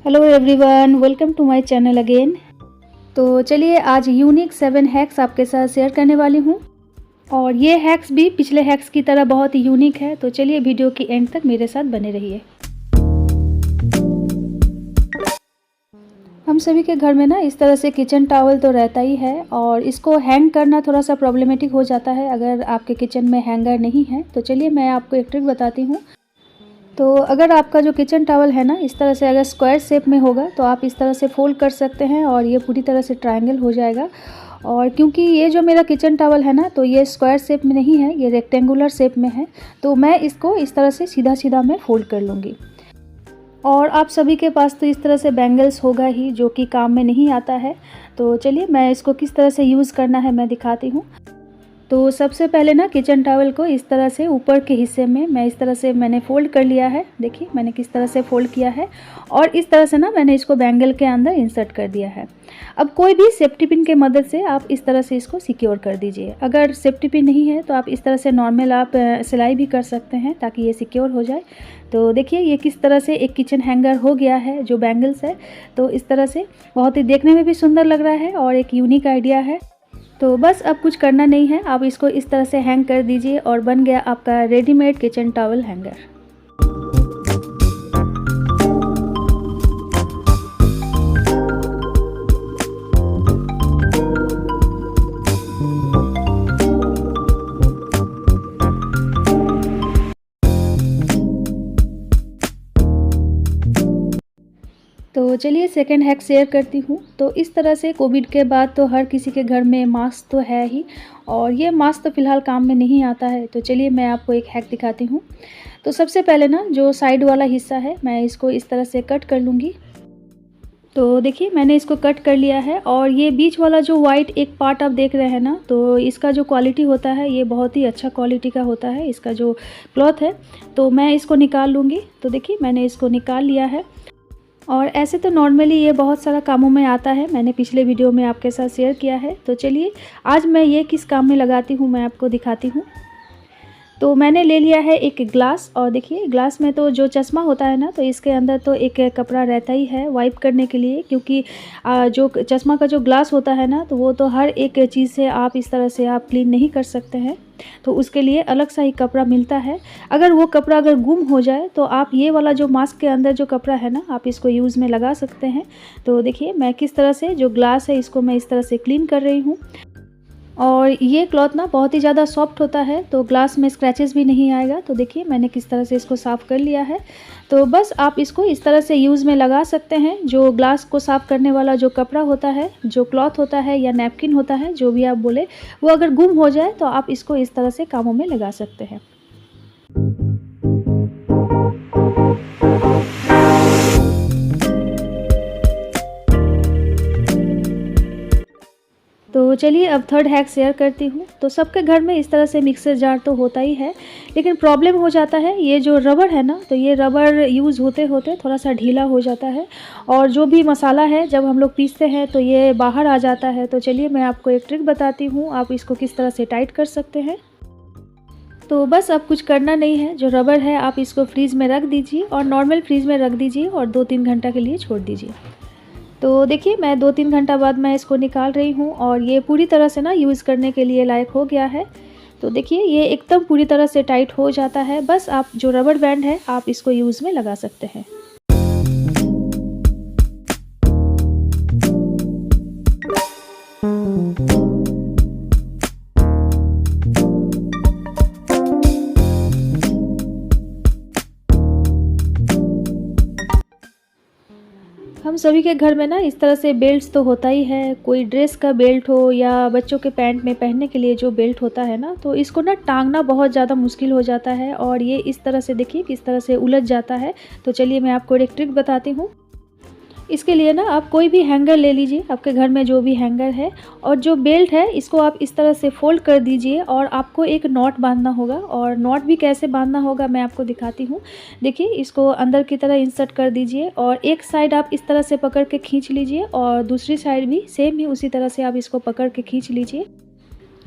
Hello everyone, welcome to my channel again. तो चलिए आज यूनिक 7 हैक्स आपके साथ शेयर करने वाली हूँ और ये हैक्स भी पिछले हैक्स की तरह बहुत ही यूनिक है। तो चलिए वीडियो की एंड तक मेरे साथ बने रहिए। हम सभी के घर में ना इस तरह से किचन टॉवल तो रहता ही है और इसको हैंग करना थोड़ा सा प्रॉब्लमेटिक हो जाता है अगर आपके किचन में हैंगर नहीं है। तो चलिए मैं आपको एक ट्रिक बताती हूँ। तो अगर आपका जो किचन टॉवल है ना इस तरह से अगर स्क्वायर शेप में होगा तो आप इस तरह से फोल्ड कर सकते हैं और ये पूरी तरह से ट्रायंगल हो जाएगा। और क्योंकि ये जो मेरा किचन टॉवल है ना तो ये स्क्वायर शेप में नहीं है, ये रेक्टेंगुलर शेप में है। तो मैं इसको इस तरह से सीधा सीधा मैं फोल्ड कर लूँगी। और आप सभी के पास तो इस तरह से बैंगल्स होगा ही जो कि काम में नहीं आता है। तो चलिए मैं इसको किस तरह से यूज़ करना है मैं दिखाती हूँ। तो सबसे पहले ना किचन टॉवल को इस तरह से ऊपर के हिस्से में मैं इस तरह से मैंने फ़ोल्ड कर लिया है। देखिए मैंने किस तरह से फ़ोल्ड किया है और इस तरह से ना मैंने इसको बैंगल के अंदर इंसर्ट कर दिया है। अब कोई भी सेफ्टी पिन के मदद से आप इस तरह से इसको सिक्योर कर दीजिए। अगर सेफ्टी पिन नहीं है तो आप इस तरह से नॉर्मल आप सिलाई भी कर सकते हैं ताकि ये सिक्योर हो जाए। तो देखिए ये किस तरह से एक किचन हैंगर हो गया है जो बैंगल्स है। तो इस तरह से बहुत ही देखने में भी सुंदर लग रहा है और एक यूनिक आइडिया है। तो बस अब कुछ करना नहीं है, आप इसको इस तरह से हैंग कर दीजिए और बन गया आपका रेडीमेड किचन टॉवल हैंगर। तो चलिए सेकंड हैक शेयर करती हूँ। तो इस तरह से कोविड के बाद तो हर किसी के घर में मास्क तो है ही और ये मास्क तो फ़िलहाल काम में नहीं आता है। तो चलिए मैं आपको एक हैक दिखाती हूँ। तो सबसे पहले ना जो साइड वाला हिस्सा है मैं इसको इस तरह से कट कर लूँगी। तो देखिए मैंने इसको कट कर लिया है और ये बीच वाला जो वाइट एक पार्ट आप देख रहे हैं ना तो इसका जो क्वालिटी होता है ये बहुत ही अच्छा क्वालिटी का होता है, इसका जो क्लॉथ है। तो मैं इसको निकाल लूँगी। तो देखिए मैंने इसको निकाल लिया है और ऐसे तो नॉर्मली ये बहुत सारा कामों में आता है, मैंने पिछले वीडियो में आपके साथ शेयर किया है। तो चलिए आज मैं ये किस काम में लगाती हूँ मैं आपको दिखाती हूँ। तो मैंने ले लिया है एक ग्लास और देखिए ग्लास में तो जो चश्मा होता है ना तो इसके अंदर तो एक कपड़ा रहता ही है वाइप करने के लिए, क्योंकि जो चश्मा का जो ग्लास होता है ना तो वो तो हर एक चीज़ से आप इस तरह से आप क्लीन नहीं कर सकते हैं। तो उसके लिए अलग सा ही कपड़ा मिलता है। अगर वो कपड़ा अगर गुम हो जाए तो आप ये वाला जो मास्क के अंदर जो कपड़ा है ना आप इसको यूज़ में लगा सकते हैं। तो देखिए मैं किस तरह से जो ग्लास है इसको मैं इस तरह से क्लीन कर रही हूँ और ये क्लॉथ ना बहुत ही ज़्यादा सॉफ्ट होता है तो ग्लास में स्क्रैचेस भी नहीं आएगा। तो देखिए मैंने किस तरह से इसको साफ़ कर लिया है। तो बस आप इसको इस तरह से यूज़ में लगा सकते हैं। जो ग्लास को साफ़ करने वाला जो कपड़ा होता है, जो क्लॉथ होता है या नैपकिन होता है, जो भी आप बोले, वो अगर गुम हो जाए तो आप इसको इस तरह से कामों में लगा सकते हैं। तो चलिए अब थर्ड हैक शेयर करती हूँ। तो सबके घर में इस तरह से मिक्सर जार तो होता ही है, लेकिन प्रॉब्लम हो जाता है ये जो रबड़ है ना तो ये रबड़ यूज़ होते होते थोड़ा सा ढीला हो जाता है और जो भी मसाला है जब हम लोग पीसते हैं तो ये बाहर आ जाता है। तो चलिए मैं आपको एक ट्रिक बताती हूँ, आप इसको किस तरह से टाइट कर सकते हैं। तो बस अब कुछ करना नहीं है, जो रबड़ है आप इसको फ्रीज़ में रख दीजिए और नॉर्मल फ्रीज़ में रख दीजिए और 2-3 घंटा के लिए छोड़ दीजिए। तो देखिए मैं 2-3 घंटा बाद मैं इसको निकाल रही हूँ और ये पूरी तरह से ना यूज़ करने के लिए लायक हो गया है। तो देखिए ये एकदम पूरी तरह से टाइट हो जाता है। बस आप जो रबड़ बैंड है आप इसको यूज़ में लगा सकते हैं। हम सभी के घर में ना इस तरह से बेल्ट्स तो होता ही है, कोई ड्रेस का बेल्ट हो या बच्चों के पैंट में पहनने के लिए जो बेल्ट होता है ना तो इसको ना टांगना बहुत ज़्यादा मुश्किल हो जाता है और ये इस तरह से देखिए किस तरह से उलझ जाता है। तो चलिए मैं आपको एक ट्रिक बताती हूँ। इसके लिए ना आप कोई भी हैंगर ले लीजिए, आपके घर में जो भी हैंगर है, और जो बेल्ट है इसको आप इस तरह से फोल्ड कर दीजिए और आपको एक नॉट बांधना होगा। और नॉट भी कैसे बांधना होगा मैं आपको दिखाती हूँ। देखिए इसको अंदर की तरह इंसर्ट कर दीजिए और एक साइड आप इस तरह से पकड़ के खींच लीजिए और दूसरी साइड भी सेम ही उसी तरह से आप इसको पकड़ के खींच लीजिए।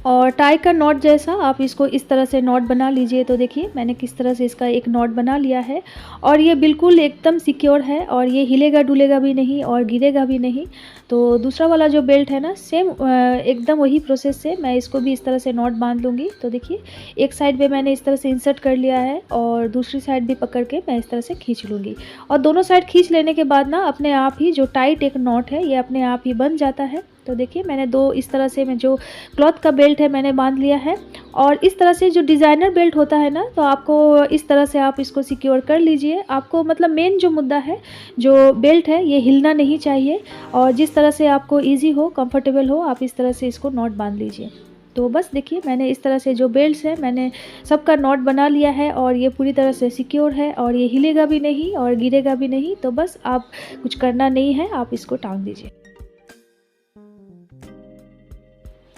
और टाई का नॉट जैसा आप इसको इस तरह से नॉट बना लीजिए। तो देखिए मैंने किस तरह से इसका एक नॉट बना लिया है और ये बिल्कुल एकदम सिक्योर है और ये हिलेगा डुलेगा भी नहीं और गिरेगा भी नहीं। तो दूसरा वाला जो बेल्ट है ना सेम एकदम वही प्रोसेस से मैं इसको भी इस तरह से नॉट बांध लूँगी। तो देखिए एक साइड पे मैंने इस तरह से इंसर्ट कर लिया है और दूसरी साइड भी पकड़ के मैं इस तरह से खींच लूँगी और दोनों साइड खींच लेने के बाद ना अपने आप ही जो टाइट एक नॉट है ये अपने आप ही बन जाता है। तो देखिए मैंने दो इस तरह से मैं जो क्लॉथ का बेल्ट है मैंने बांध लिया है और इस तरह से जो डिज़ाइनर बेल्ट होता है ना तो आपको इस तरह से आप इसको सिक्योर कर लीजिए। आपको मतलब मेन जो मुद्दा है जो बेल्ट है ये हिलना नहीं चाहिए और जिस तरह से आपको इजी हो कंफर्टेबल हो आप इस तरह से इसको नॉट बांध लीजिए। तो बस देखिए मैंने इस तरह से जो बेल्ट्स है मैंने सबका नॉट बना लिया है और ये पूरी तरह से सिक्योर है और ये हिलेगा भी नहीं और गिरेगा भी नहीं। तो बस आप कुछ करना नहीं है, आप इसको टांग दीजिए।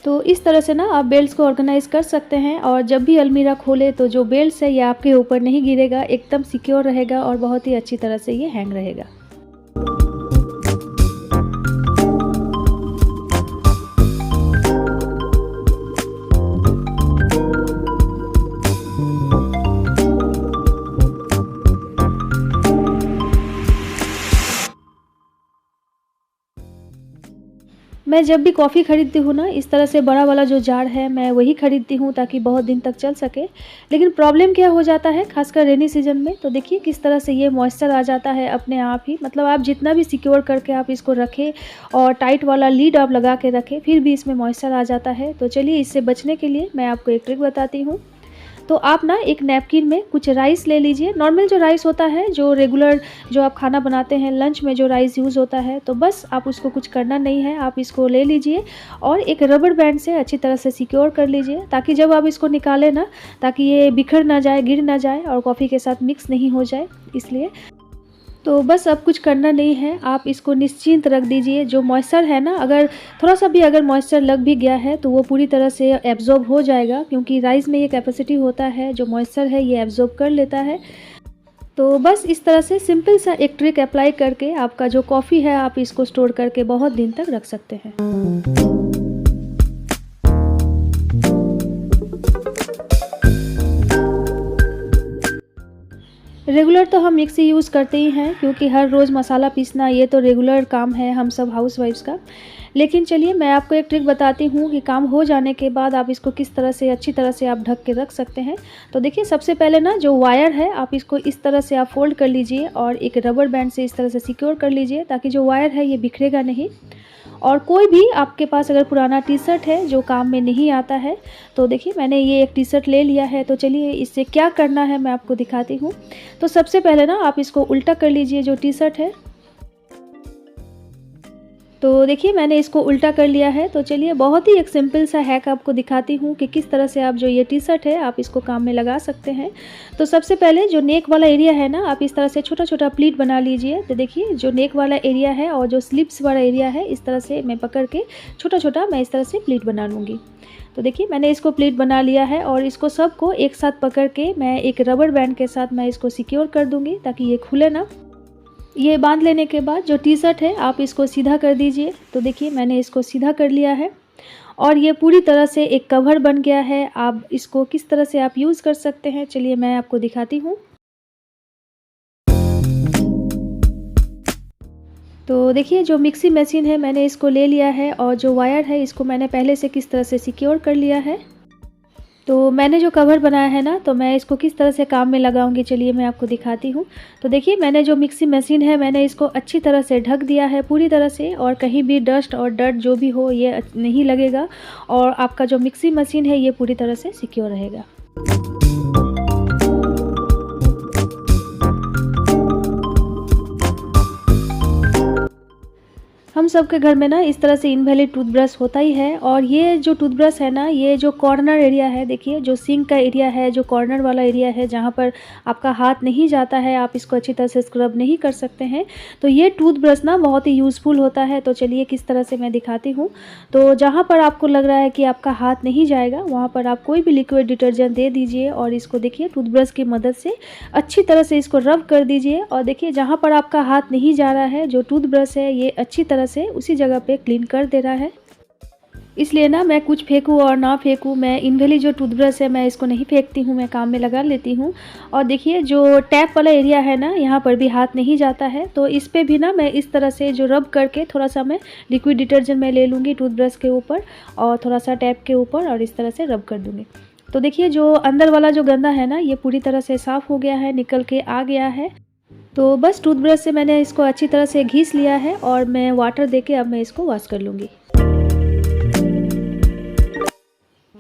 तो इस तरह से ना आप बेल्ट्स को ऑर्गेनाइज़ कर सकते हैं और जब भी अलमीरा खोले तो जो बेल्ट्स है ये आपके ऊपर नहीं गिरेगा, एकदम सिक्योर रहेगा और बहुत ही अच्छी तरह से ये हैंग रहेगा। मैं जब भी कॉफ़ी ख़रीदती हूँ ना इस तरह से बड़ा वाला जो जार है मैं वही ख़रीदती हूँ ताकि बहुत दिन तक चल सके। लेकिन प्रॉब्लम क्या हो जाता है ख़ासकर रेनी सीज़न में, तो देखिए किस तरह से ये मॉइस्चर आ जाता है अपने आप ही। मतलब आप जितना भी सिक्योर करके आप इसको रखें और टाइट वाला लीड आप लगा के रखें फिर भी इसमें मॉइस्चर आ जाता है। तो चलिए इससे बचने के लिए मैं आपको एक ट्रिक बताती हूँ। तो आप ना एक नैपकिन में कुछ राइस ले लीजिए, नॉर्मल जो राइस होता है जो रेगुलर जो आप खाना बनाते हैं लंच में जो राइस यूज़ होता है, तो बस आप उसको कुछ करना नहीं है, आप इसको ले लीजिए और एक रबर बैंड से अच्छी तरह से सिक्योर कर लीजिए ताकि जब आप इसको निकालें ना ताकि ये बिखर ना जाए, गिर ना जाए और कॉफ़ी के साथ मिक्स नहीं हो जाए इसलिए। तो बस अब कुछ करना नहीं है, आप इसको निश्चिंत रख दीजिए। जो मॉइस्चर है ना अगर थोड़ा सा भी अगर मॉइस्चर लग भी गया है तो वो पूरी तरह से एब्ज़ॉर्ब हो जाएगा क्योंकि राइस में ये कैपेसिटी होता है जो मॉइस्चर है ये एब्ज़ॉर्ब कर लेता है। तो बस इस तरह से सिंपल सा एक ट्रिक अप्लाई करके आपका जो कॉफ़ी है आप इसको स्टोर करके बहुत दिन तक रख सकते हैं। रेगुलर तो हम मिक्सी यूज़ करते ही हैं क्योंकि हर रोज़ मसाला पीसना ये तो रेगुलर काम है हम सब हाउसवाइफ्स का। लेकिन चलिए मैं आपको एक ट्रिक बताती हूँ कि काम हो जाने के बाद आप इसको किस तरह से अच्छी तरह से आप ढक के रख सकते हैं। तो देखिए सबसे पहले ना जो वायर है आप इसको इस तरह से आप फोल्ड कर लीजिए और एक रबर बैंड से इस तरह से सिक्योर कर लीजिए ताकि जो वायर है ये बिखरेगा नहीं। और कोई भी आपके पास अगर पुराना टी शर्ट है जो काम में नहीं आता है तो देखिए मैंने ये एक टी शर्ट ले लिया है। तो चलिए इससे क्या करना है मैं आपको दिखाती हूँ। तो सबसे पहले ना आप इसको उल्टा कर लीजिए जो टी शर्ट है। तो देखिए मैंने इसको उल्टा कर लिया है। तो चलिए बहुत ही एक सिंपल सा हैक आपको दिखाती हूँ कि किस तरह से आप जो ये टी शर्ट है आप इसको काम में लगा सकते हैं। तो सबसे पहले जो नेक वाला एरिया है ना आप इस तरह से छोटा छोटा प्लीट बना लीजिए। तो देखिए जो नेक वाला एरिया है और जो स्लिप्स वाला एरिया है इस तरह से मैं पकड़ के छोटा छोटा मैं इस तरह से प्लीट बना लूँगी। तो देखिए मैंने इसको प्लीट बना लिया है और इसको सबको एक साथ पकड़ के मैं एक रबर बैंड के साथ मैं इसको सिक्योर कर दूँगी ताकि ये खुले ना। ये बांध लेने के बाद जो टी शर्ट है आप इसको सीधा कर दीजिए। तो देखिए मैंने इसको सीधा कर लिया है और ये पूरी तरह से एक कवर बन गया है। आप इसको किस तरह से आप यूज़ कर सकते हैं चलिए मैं आपको दिखाती हूँ। तो देखिए जो मिक्सी मशीन है मैंने इसको ले लिया है और जो वायर है इसको मैंने पहले से किस तरह से सिक्योर कर लिया है। तो मैंने जो कवर बनाया है ना तो मैं इसको किस तरह से काम में लगाऊंगी चलिए मैं आपको दिखाती हूँ। तो देखिए मैंने जो मिक्सी मशीन है मैंने इसको अच्छी तरह से ढक दिया है पूरी तरह से और कहीं भी डस्ट और डर्ट जो भी हो ये नहीं लगेगा और आपका जो मिक्सी मशीन है ये पूरी तरह से सिक्योर रहेगा। हम सबके घर में ना इस तरह से इनवैलिड टूथब्रश होता ही है और ये जो टूथब्रश है ना ये जो कॉर्नर एरिया है देखिए जो सिंक का एरिया है जो कॉर्नर वाला एरिया है जहाँ पर आपका हाथ नहीं जाता है आप इसको अच्छी तरह से स्क्रब नहीं कर सकते हैं। तो ये टूथब्रश ना बहुत ही यूज़फुल होता है। तो चलिए किस तरह से मैं दिखाती हूँ। तो जहाँ पर आपको लग रहा है कि आपका हाथ नहीं जाएगा वहाँ पर आप कोई भी लिक्विड डिटर्जेंट दे दीजिए और इसको देखिए टूथब्रश की मदद से अच्छी तरह से इसको रब कर दीजिए और देखिए जहाँ पर आपका हाथ नहीं जा रहा है जो टूथब्रश है ये अच्छी तरह से उसी जगह पे क्लीन कर दे रहा है। इसलिए ना मैं कुछ फेंकूँ और ना फेंकूँ, मैं इन वाली जो टूथब्रश है मैं इसको नहीं फेंकती हूँ, मैं काम में लगा लेती हूँ। और देखिए जो टैप वाला एरिया है ना, यहाँ पर भी हाथ नहीं जाता है, तो इस पे भी ना मैं इस तरह से जो रब करके थोड़ा-सा मैं लिक्विड डिटर्जेंट मैं ले लूँगी टूथब्रश के ऊपर और थोड़ा-सा टैप के ऊपर और इस तरह से रब कर दूँगी। तो देखिए जो अंदर वाला जो गंदा है ना, ये पूरी तरह से साफ़ हो गया है, निकल के आ गया है। तो बस टूथब्रश से मैंने इसको अच्छी तरह से घिस लिया है और मैं वाटर देके अब मैं इसको वॉश कर लूँगी।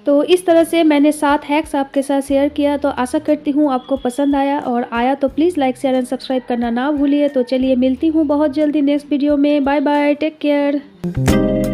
तो इस तरह से मैंने 7 हैक्स आपके साथ शेयर किया, तो आशा करती हूँ आपको पसंद आया, और आया तो please like, share and subscribe करना ना भूलिए। तो चलिए मिलती हूँ बहुत जल्दी नेक्स्ट वीडियो में। Bye bye, take care.